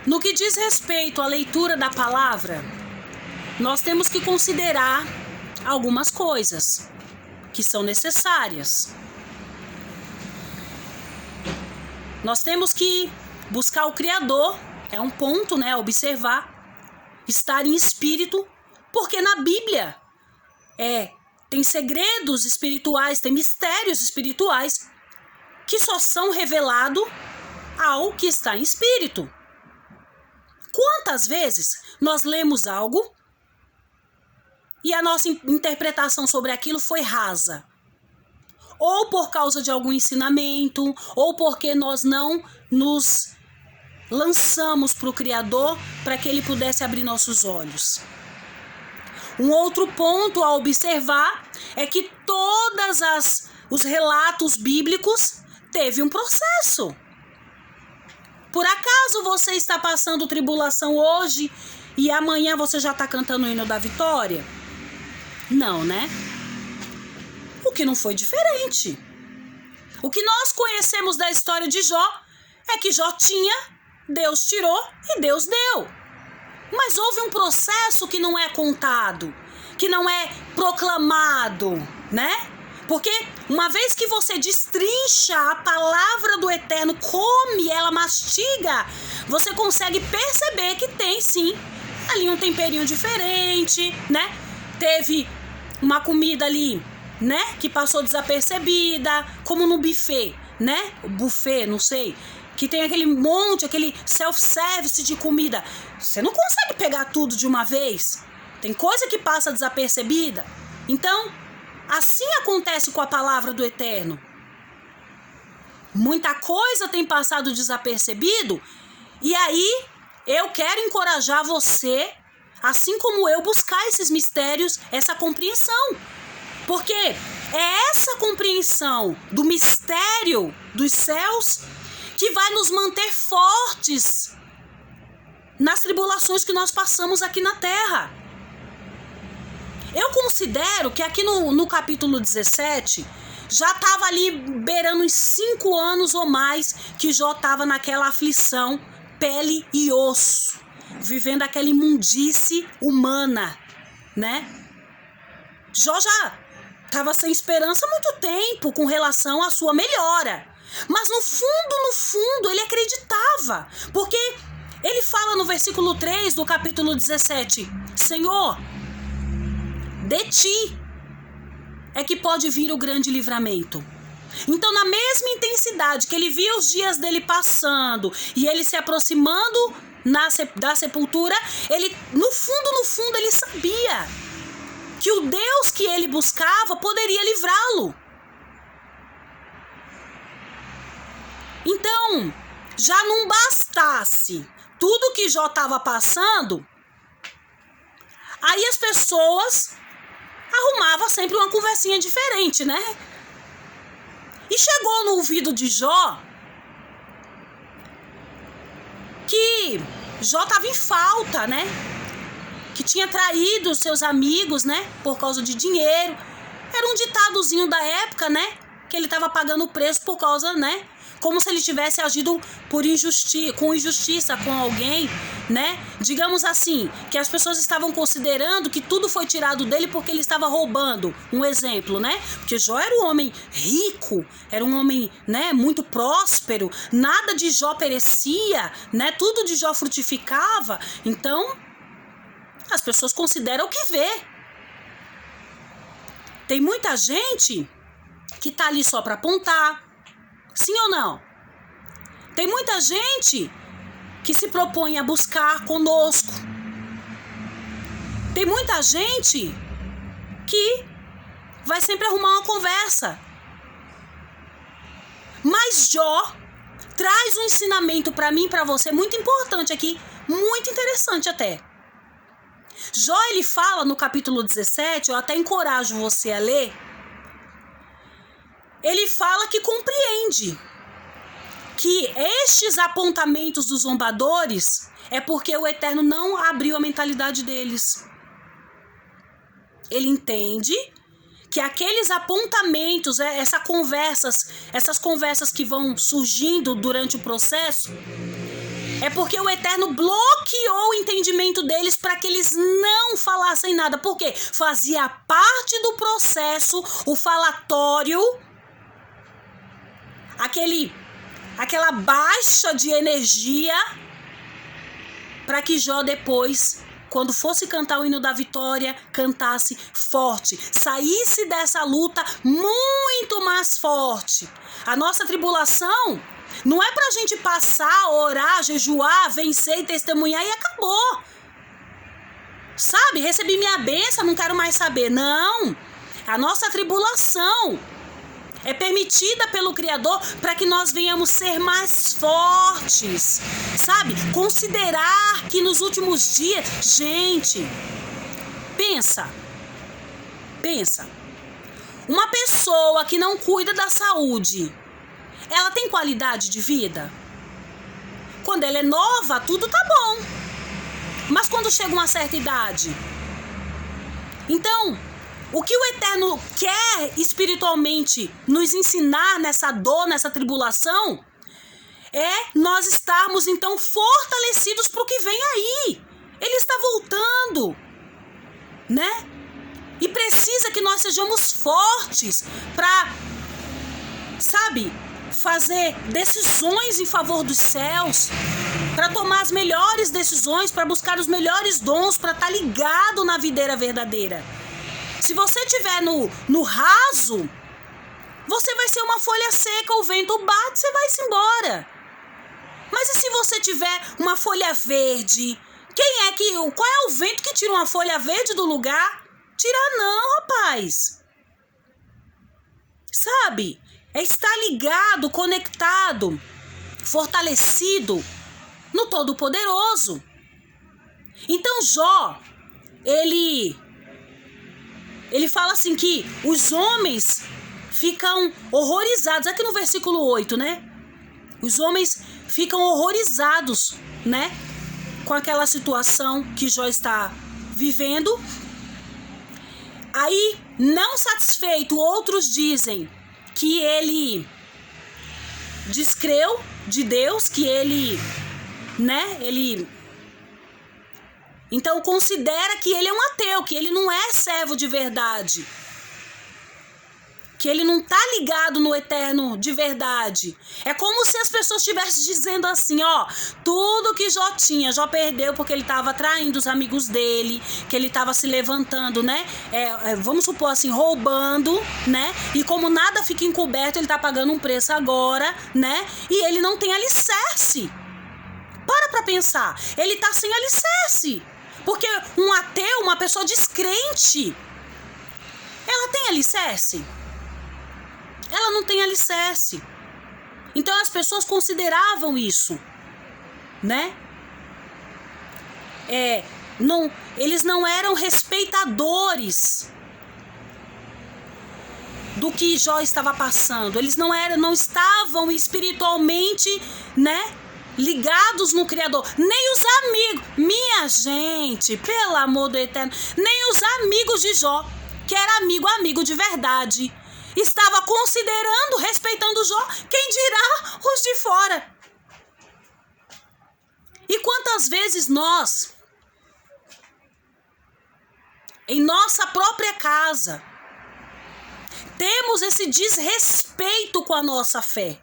No que diz respeito à leitura da palavra, nós temos que considerar algumas coisas que são necessárias. Nós temos que buscar o Criador, é um ponto, né, observar, estar em espírito, porque na Bíblia tem segredos espirituais, tem mistérios espirituais que só são revelados ao que está em espírito. Quantas vezes nós lemos algo e a nossa interpretação sobre aquilo foi rasa? Ou por causa de algum ensinamento, ou porque nós não nos lançamos para o Criador para que Ele pudesse abrir nossos olhos. Um outro ponto a observar é que os relatos bíblicos teve um processo. Por acaso você está passando tribulação hoje e amanhã você já está cantando o hino da vitória? Não, né? O que não foi diferente. O que nós conhecemos da história de Jó é que Jó tinha, Deus tirou e Deus deu. Mas houve um processo que não é contado, que não é proclamado, né? Porque uma vez que você destrincha a palavra do Eterno, come, ela mastiga, você consegue perceber que tem sim ali um temperinho diferente, né? Teve uma comida ali, né, que passou desapercebida, como no buffet, né? O buffet, não sei, que tem aquele monte, aquele self-service de comida. Você não consegue pegar tudo de uma vez. Tem coisa que passa desapercebida. Então, assim acontece com a palavra do Eterno. Muita coisa tem passado desapercebido, e aí eu quero encorajar você, assim como eu, buscar esses mistérios, essa compreensão. Porque é essa compreensão do mistério dos céus que vai nos manter fortes nas tribulações que nós passamos aqui na terra. Eu considero que aqui no capítulo 17, já estava ali beirando uns 5 anos ou mais que Jó estava naquela aflição, pele e osso, vivendo aquela imundície humana, né? Jó já estava sem esperança há muito tempo com relação à sua melhora. Mas no fundo, ele acreditava. Porque ele fala no versículo 3 do capítulo 17: Senhor, de ti é que pode vir o grande livramento. Então, na mesma intensidade que ele via os dias dele passando e ele se aproximando da sepultura, ele, no fundo, ele sabia que o Deus que ele buscava poderia livrá-lo. Então, já não bastasse tudo que Jó estava passando, aí as pessoas arrumavam sempre uma conversinha diferente, né? E chegou no ouvido de Jó que Jó estava em falta, né? Que tinha traído os seus amigos, né? Por causa de dinheiro. Era um ditadozinho da época, né? Que ele estava pagando o preço por causa, né? Como se ele tivesse agido com injustiça com alguém, né? Digamos assim, que as pessoas estavam considerando que tudo foi tirado dele porque ele estava roubando. Um exemplo, né? Porque Jó era um homem rico, era um homem, né, muito próspero. Nada de Jó perecia, né? Tudo de Jó frutificava. Então, as pessoas consideram o que vê. Tem muita gente que tá ali só para apontar. Sim ou não? Tem muita gente que se propõe a buscar conosco. Tem muita gente que vai sempre arrumar uma conversa. Mas Jó traz um ensinamento para mim e para você muito importante aqui, muito interessante até. Jó, ele fala no capítulo 17, eu até encorajo você a ler. Ele fala que compreende que estes apontamentos dos zombadores é porque o Eterno não abriu a mentalidade deles. Ele entende que aqueles apontamentos, essas conversas que vão surgindo durante o processo, É porque o Eterno bloqueou o entendimento deles para que eles não falassem nada. Por quê? Fazia parte do processo o falatório, aquela baixa de energia, para que Jó depois, quando fosse cantar o hino da vitória, cantasse forte, saísse dessa luta muito mais forte. A nossa tribulação não é pra gente passar, orar, jejuar, vencer e testemunhar e acabou. Sabe, recebi minha bênção, não quero mais saber. Não, a nossa tribulação é permitida pelo Criador para que nós venhamos ser mais fortes, sabe? Considerar que nos últimos dias... Gente, pensa. Uma pessoa que não cuida da saúde, ela tem qualidade de vida? Quando ela é nova, tudo tá bom. Mas quando chega uma certa idade? Então, o que o Eterno quer espiritualmente nos ensinar nessa dor, nessa tribulação, é nós estarmos então fortalecidos para o que vem aí. Ele está voltando, né? E precisa que nós sejamos fortes para, sabe, fazer decisões em favor dos céus, para tomar as melhores decisões, para buscar os melhores dons, para estar ligado na videira verdadeira. Se você estiver no raso, você vai ser uma folha seca, o vento bate, você vai-se embora. Mas e se você tiver uma folha verde? Qual é o vento que tira uma folha verde do lugar? Tira não, rapaz. Sabe? É estar ligado, conectado, fortalecido no Todo-Poderoso. Então Jó, ele fala assim que os homens ficam horrorizados. Aqui no versículo 8, né? Os homens ficam horrorizados, né? Com aquela situação que Jó está vivendo. Aí, não satisfeito, outros dizem que ele descreu de Deus, que ele, né? Então considera que ele é um ateu, que ele não é servo de verdade, que ele não tá ligado no Eterno de verdade. É como se as pessoas estivessem dizendo assim, ó, tudo que Jó tinha, Jó perdeu porque ele estava traindo os amigos dele, que ele estava se levantando, né? Vamos supor assim, roubando, né? E como nada fica encoberto, ele tá pagando um preço agora, né? E ele não tem alicerce. Para pensar, ele tá sem alicerce. Porque um ateu, uma pessoa descrente, ela tem alicerce? Ela não tem alicerce. Então as pessoas consideravam isso, né? Eles não eram respeitadores do que Jó estava passando. Eles não estavam espiritualmente, né, ligados no Criador. Nem os amigos, minha gente, pelo amor do Eterno, nem os amigos de Jó, que era amigo de verdade, estava considerando, respeitando Jó, quem dirá os de fora. E quantas vezes nós, em nossa própria casa, temos esse desrespeito com a nossa fé.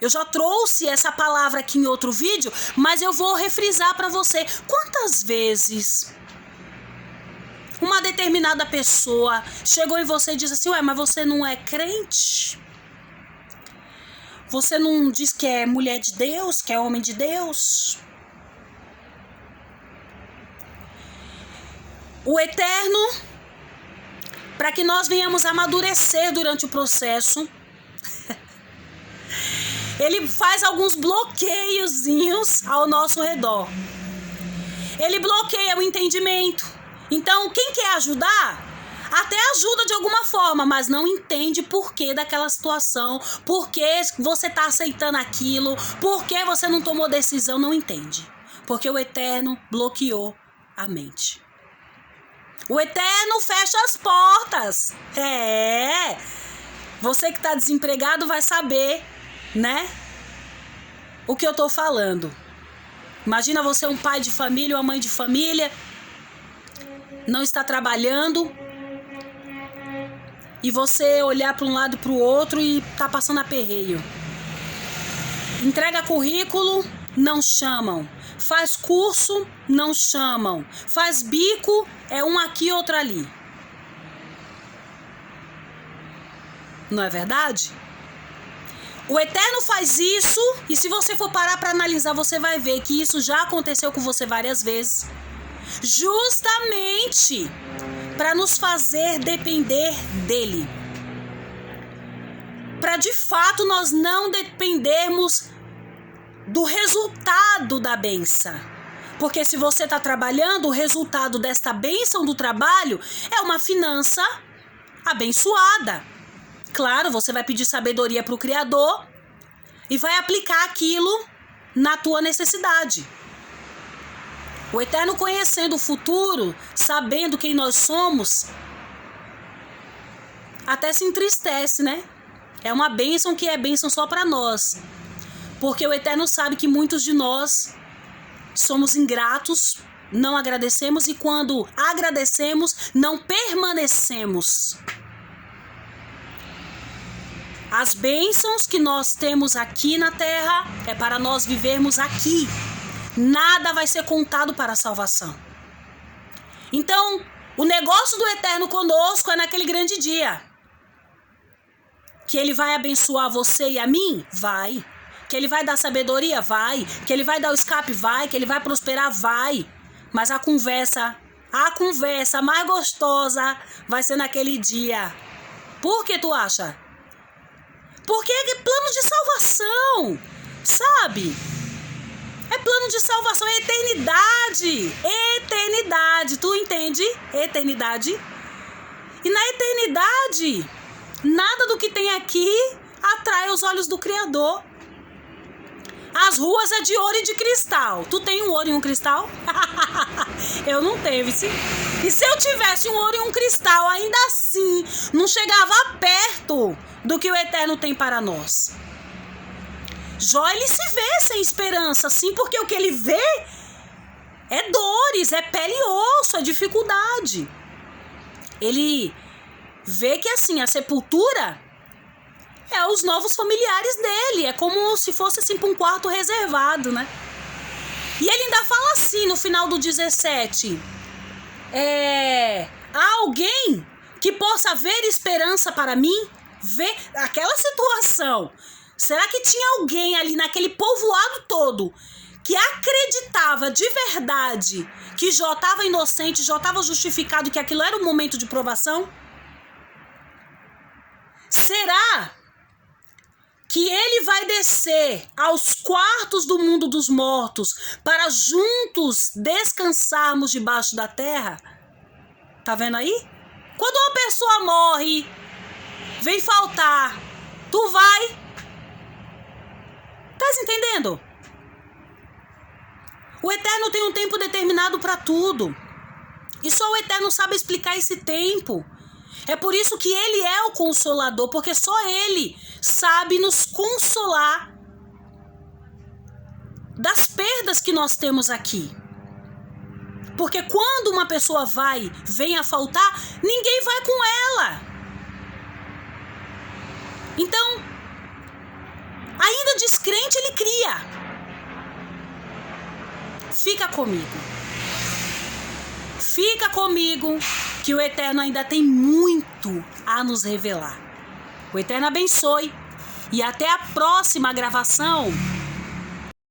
Eu já trouxe essa palavra aqui em outro vídeo, mas eu vou refrisar para você. Quantas vezes uma determinada pessoa chegou em você e disse assim, ué, mas você não é crente? Você não diz que é mulher de Deus, que é homem de Deus? O Eterno, para que nós venhamos amadurecer durante o processo, ele faz alguns bloqueiozinhos ao nosso redor. Ele bloqueia o entendimento. Então, quem quer ajudar, até ajuda de alguma forma, mas não entende por que daquela situação, por que você está aceitando aquilo, por que você não tomou decisão, não entende. Porque o Eterno bloqueou a mente. O Eterno fecha as portas. Você que está desempregado vai saber, né? o que eu tô falando. Imagina você um pai de família, uma mãe de família, não está trabalhando e você olhar para um lado e para o outro e tá passando aperreio. Entrega currículo, não chamam. Faz curso, não chamam. Faz bico, é um aqui, outro ali. Não é verdade? O Eterno faz isso, e se você for parar para analisar, você vai ver que isso já aconteceu com você várias vezes. Justamente para nos fazer depender dele. Para de fato nós não dependermos do resultado da bênção. Porque se você está trabalhando, o resultado desta bênção do trabalho é uma finança abençoada. Claro, você vai pedir sabedoria para o Criador e vai aplicar aquilo na tua necessidade. O Eterno, conhecendo o futuro, sabendo quem nós somos, até se entristece, né? É uma bênção que é bênção só para nós. Porque o Eterno sabe que muitos de nós somos ingratos, não agradecemos e quando agradecemos, não permanecemos. As bênçãos que nós temos aqui na terra é para nós vivermos aqui. Nada vai ser contado para a salvação. Então, o negócio do Eterno conosco é naquele grande dia. Que Ele vai abençoar você e a mim? Vai. Que Ele vai dar sabedoria? Vai. Que Ele vai dar o escape? Vai. Que Ele vai prosperar? Vai. Mas a conversa mais gostosa vai ser naquele dia. Por que tu acha? Porque é plano de salvação, sabe? É plano de salvação, é eternidade. Eternidade, tu entende? Eternidade. E na eternidade, nada do que tem aqui atrai os olhos do Criador. As ruas é de ouro e de cristal. Tu tem um ouro e um cristal? Eu não tenho, sim. E se eu tivesse um ouro e um cristal, ainda assim, não chegava perto do que o Eterno tem para nós. Jó, ele se vê sem esperança, sim, porque o que ele vê é dores, é pele e osso, é dificuldade. Ele vê que, assim, a sepultura é os novos familiares dele, é como se fosse, assim, para um quarto reservado, né? E ele ainda fala assim, no final do 17, há alguém que possa ver esperança para mim? Ver aquela situação. Será que tinha alguém ali naquele povoado todo que acreditava de verdade que Jó estava inocente, Jó estava justificado, que aquilo era um momento de provação? Será que ele vai descer aos quartos do mundo dos mortos para juntos descansarmos debaixo da terra? Tá vendo aí? Quando uma pessoa morre, vem faltar, tu vai? Tá entendendo? O Eterno tem um tempo determinado para tudo. E só o Eterno sabe explicar esse tempo. É por isso que Ele é o Consolador, porque só Ele sabe nos consolar das perdas que nós temos aqui. Porque quando uma pessoa vem a faltar, ninguém vai com ela. Então, ainda descrente, ele cria. Fica comigo. Fica comigo, que o Eterno ainda tem muito a nos revelar. O Eterno abençoe. E até a próxima gravação.